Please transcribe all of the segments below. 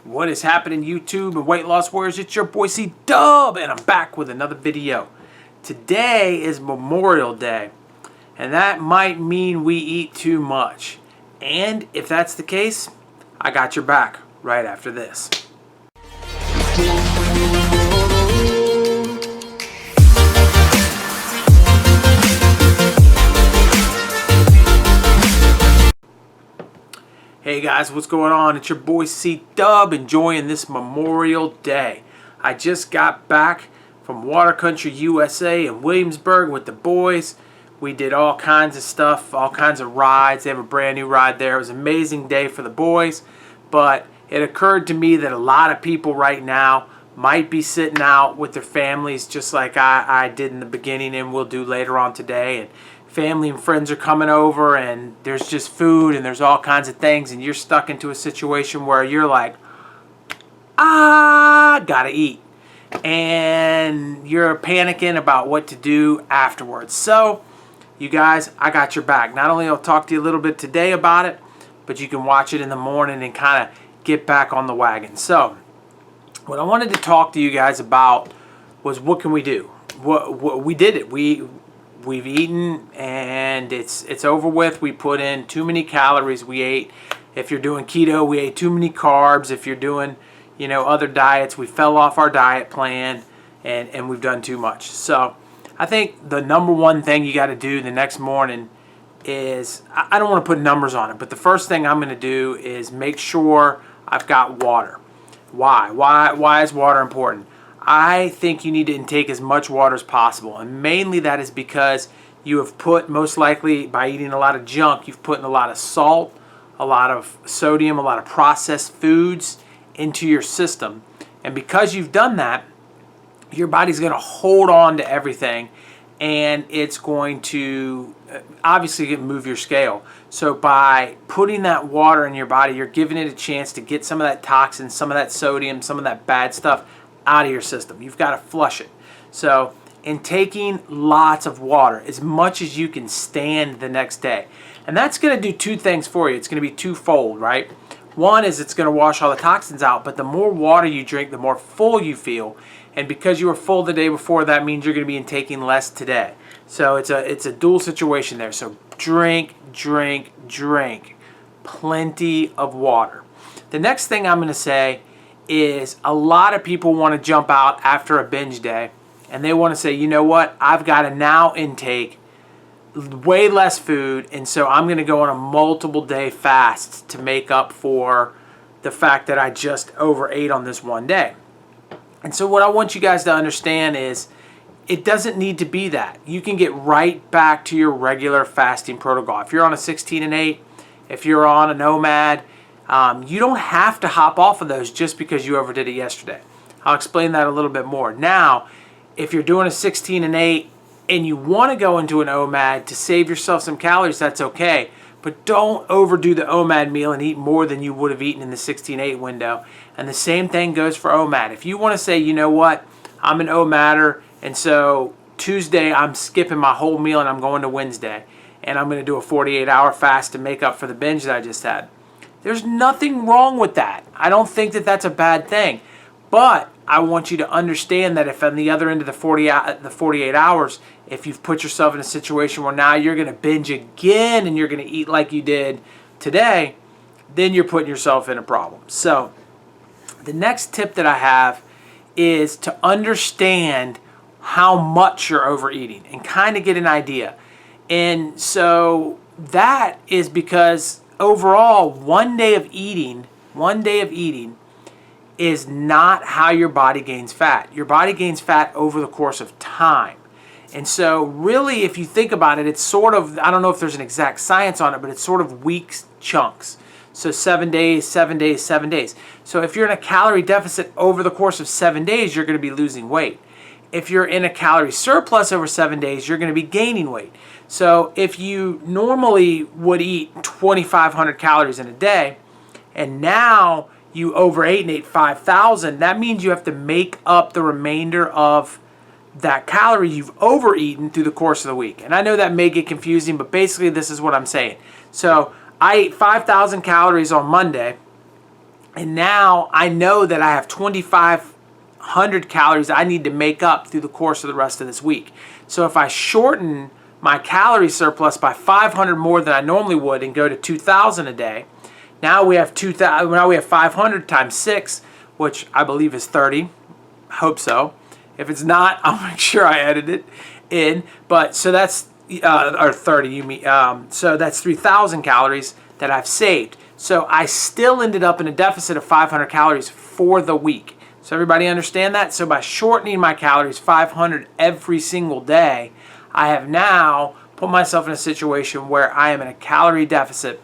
What is happening, YouTube and weight loss warriors? It's your boy C Dub, and I'm back with another video. Today is Memorial Day, and that might mean we eat too much. And if that's the case, I got your back right after this. Hey guys, what's going on? It's your boy C Dub, enjoying this Memorial Day. I just got back from Water Country USA in Williamsburg with the boys. We did all kinds of stuff, all kinds of rides. They have a brand new ride there. It was an amazing day for the boys, but it occurred to me that a lot of people right now might be sitting out with their families just like I did in the beginning and will do later on today. And family and friends are coming over and there's just food and there's all kinds of things, and you're stuck into a situation where you're like, gotta eat. And you're panicking about what to do afterwards. So, you guys, I got your back. Not only I'll talk to you a little bit today about it, but you can watch it in the morning and kind of get back on the wagon. So, what I wanted to talk to you guys about was what can we do? What we did it. We've eaten and it's over with. We put in too many calories. We ate, if you're doing keto, we ate too many carbs. If you're doing, other diets, we fell off our diet plan and we've done too much. So I think the number one thing you got to do the next morning is, I don't want to put numbers on it, but the first thing I'm going to do is make sure I've got water. Why is water important? I think you need to intake as much water as possible, and mainly that is because you have put, most likely by eating a lot of junk, you've put in a lot of salt, a lot of sodium, a lot of processed foods into your system. And because you've done that, your body's going to hold on to everything, and it's going to obviously move your scale. So by putting that water in your body, you're giving it a chance to get some of that toxin, some of that sodium, some of that bad stuff out of your system. You've got to flush it. So in taking lots of water, as much as you can stand the next day. And that's going to do two things for you. It's going to be twofold, right? One is it's going to wash all the toxins out, but the more water you drink, the more full you feel. And because you were full the day before, that means you're going to be intaking less today. So it's a dual situation there. So drink plenty of water. The next thing I'm going to say is, a lot of people want to jump out after a binge day and they want to say, you know what, I've got to now intake way less food, and so I'm going to go on a multiple day fast to make up for the fact that I just overate on this one day. And so what I want you guys to understand is, it doesn't need to be that. You can get right back to your regular fasting protocol. If you're on a 16 and 8, if you're on a nomad, you don't have to hop off of those just because you overdid it yesterday. I'll explain that a little bit more. Now, if you're doing a 16 and 8 and you want to go into an OMAD to save yourself some calories, that's okay. But don't overdo the OMAD meal and eat more than you would have eaten in the 16-8 window. And the same thing goes for OMAD. If you want to say, you know what, I'm an OMADer, and so Tuesday I'm skipping my whole meal and I'm going to Wednesday, and I'm going to do a 48-hour fast to make up for the binge that I just had. There's nothing wrong with that. I don't think that that's a bad thing. But I want you to understand that if on the other end of the 48 hours, if you've put yourself in a situation where now you're going to binge again and you're going to eat like you did today, then you're putting yourself in a problem. So the next tip that I have is to understand how much you're overeating and kind of get an idea. And so that is because overall, one day of eating is not how your body gains fat. Your body gains fat over the course of time. And so really, if you think about it, it's sort of, I don't know if there's an exact science on it, but it's sort of week chunks. So 7 days, 7 days, 7 days. So if you're in a calorie deficit over the course of 7 days, you're going to be losing weight. If you're in a calorie surplus over 7 days, you're going to be gaining weight. So if you normally would eat 2,500 calories in a day, and now you overate and ate 5,000, that means you have to make up the remainder of that calorie you've overeaten through the course of the week. And I know that may get confusing, but basically this is what I'm saying. So I ate 5,000 calories on Monday, And now I know that I have 2,500 calories I need to make up through the course of the rest of this week. So if I shorten my calorie surplus by 500 more than I normally would and go to 2,000 a day, now we have 2,000. Now we have 500 times 6, which I believe is 30. Hope so. If it's not, I'll make sure I edit it in. But so that's or 30. You mean so that's 3,000 calories that I've saved. So I still ended up in a deficit of 500 calories for the week. So everybody understand that? So by shortening my calories 500 every single day, I have now put myself in a situation where I am in a calorie deficit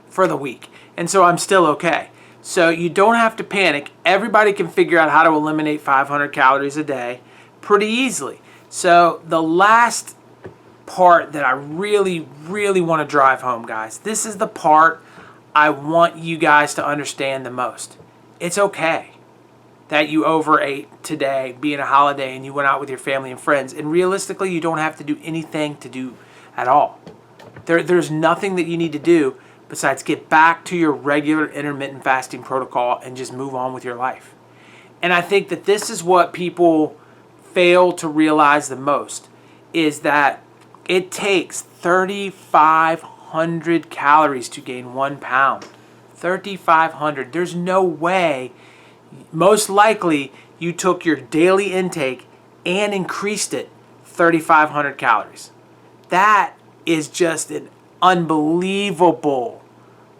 for the week. And so I'm still okay. So you don't have to panic. Everybody can figure out how to eliminate 500 calories a day pretty easily. So the last part that I really want to drive home, guys, this is the part I want you guys to understand the most. It's okay that you overate today, being a holiday, and you went out with your family and friends, and realistically you don't have to do anything to do at all. There's nothing that you need to do besides get back to your regular intermittent fasting protocol and just move on with your life. And I think that this is what people fail to realize the most, is that it takes 3,500 calories to gain 1 pound. 3,500. There's no way. Most likely, you took your daily intake and increased it 3,500 calories. That is just an unbelievable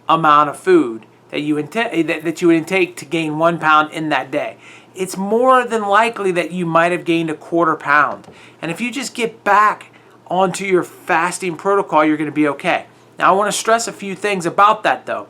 amount of food that you that you would intake to gain 1 pound in that day. It's more than likely that you might have gained a 1/4 pound. And if you just get back onto your fasting protocol, you're going to be okay. Now, I want to stress a few things about that, though.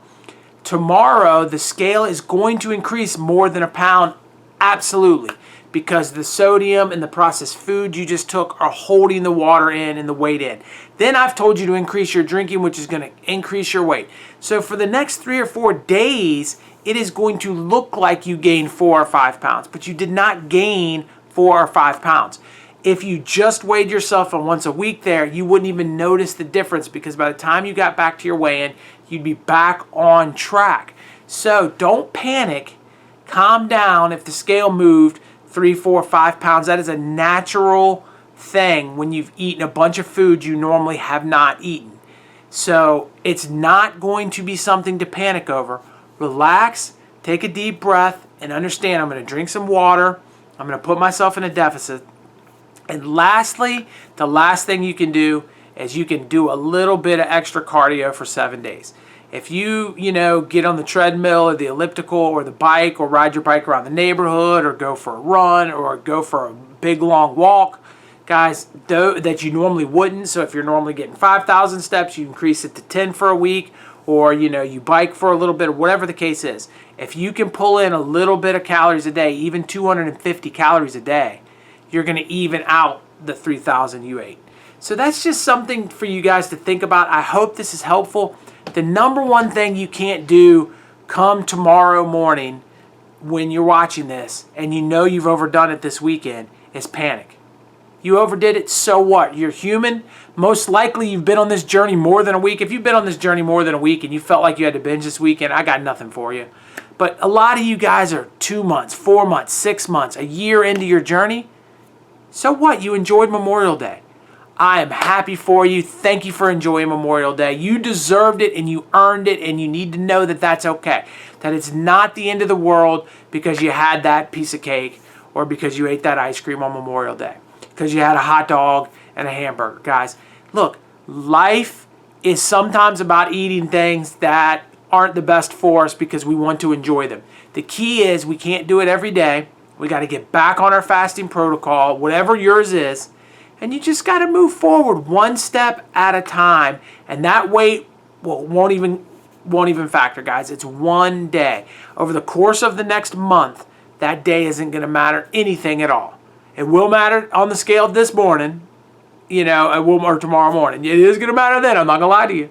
Tomorrow, the scale is going to increase more than 1 pound, absolutely, because the sodium and the processed food you just took are holding the water in and the weight in. Then I've told you to increase your drinking, which is going to increase your weight. So for the next 3 or 4 days, it is going to look like you gained 4 or 5 pounds, but you did not gain 4 or 5 pounds. If you just weighed yourself on once a week there, you wouldn't even notice the difference, because by the time you got back to your weigh-in, you'd be back on track. So don't panic. Calm down if the scale moved 3, 4, 5 pounds. That is a natural thing when you've eaten a bunch of food you normally have not eaten. So it's not going to be something to panic over. Relax, take a deep breath, and understand I'm going to drink some water. I'm going to put myself in a deficit. And lastly, the last thing you can do is you can do a little bit of extra cardio for 7 days. If you get on the treadmill or the elliptical or the bike, or ride your bike around the neighborhood, or go for a run, or go for a big long walk, guys, that you normally wouldn't. So if you're normally getting 5,000 steps, you increase it to 10 for a week, or you bike for a little bit, or whatever the case is. If you can pull in a little bit of calories a day, even 250 calories a day, you're going to even out the 3,000 you ate. So that's just something for you guys to think about. I hope this is helpful. The number one thing you can't do come tomorrow morning when you're watching this and you know you've overdone it this weekend is panic. You overdid it, so what? You're human. Most likely you've been on this journey more than a week. If you've been on this journey more than a week and you felt like you had to binge this weekend, I got nothing for you. But a lot of you guys are 2 months, 4 months, 6 months, a year into your journey. So what? You enjoyed Memorial Day. I am happy for you. Thank you for enjoying Memorial Day. You deserved it and you earned it, and you need to know that that's okay. That it's not the end of the world because you had that piece of cake or because you ate that ice cream on Memorial Day, because you had a hot dog and a hamburger. Guys, look, life is sometimes about eating things that aren't the best for us because we want to enjoy them. The key is we can't do it every day. We got to get back on our fasting protocol, whatever yours is, and you just got to move forward one step at a time. And that weight won't even factor, guys. It's 1 day. Over the course of the next month, that day isn't going to matter anything at all. It will matter on the scale this morning, or tomorrow morning. It is going to matter then. I'm not going to lie to you.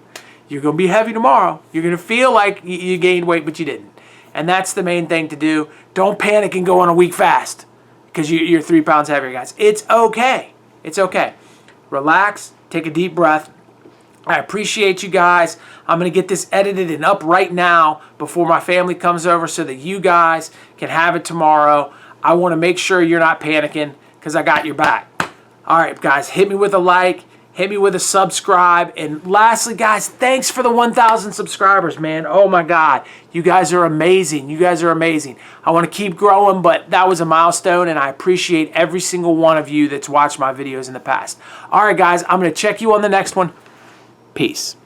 You're going to be heavy tomorrow. You're going to feel like you gained weight, but you didn't. And that's the main thing to do. Don't panic and go on a week fast because you're 3 pounds heavier, guys. It's okay. It's okay. Relax. Take a deep breath. I appreciate you guys. I'm going to get this edited and up right now before my family comes over so that you guys can have it tomorrow. I want to make sure you're not panicking because I got your back. All right, guys, hit me with a like. Hit me with a subscribe. And lastly, guys, thanks for the 1,000 subscribers, man. Oh, my God. You guys are amazing. You guys are amazing. I want to keep growing, but that was a milestone, and I appreciate every single one of you that's watched my videos in the past. All right, guys, I'm going to check you on the next one. Peace.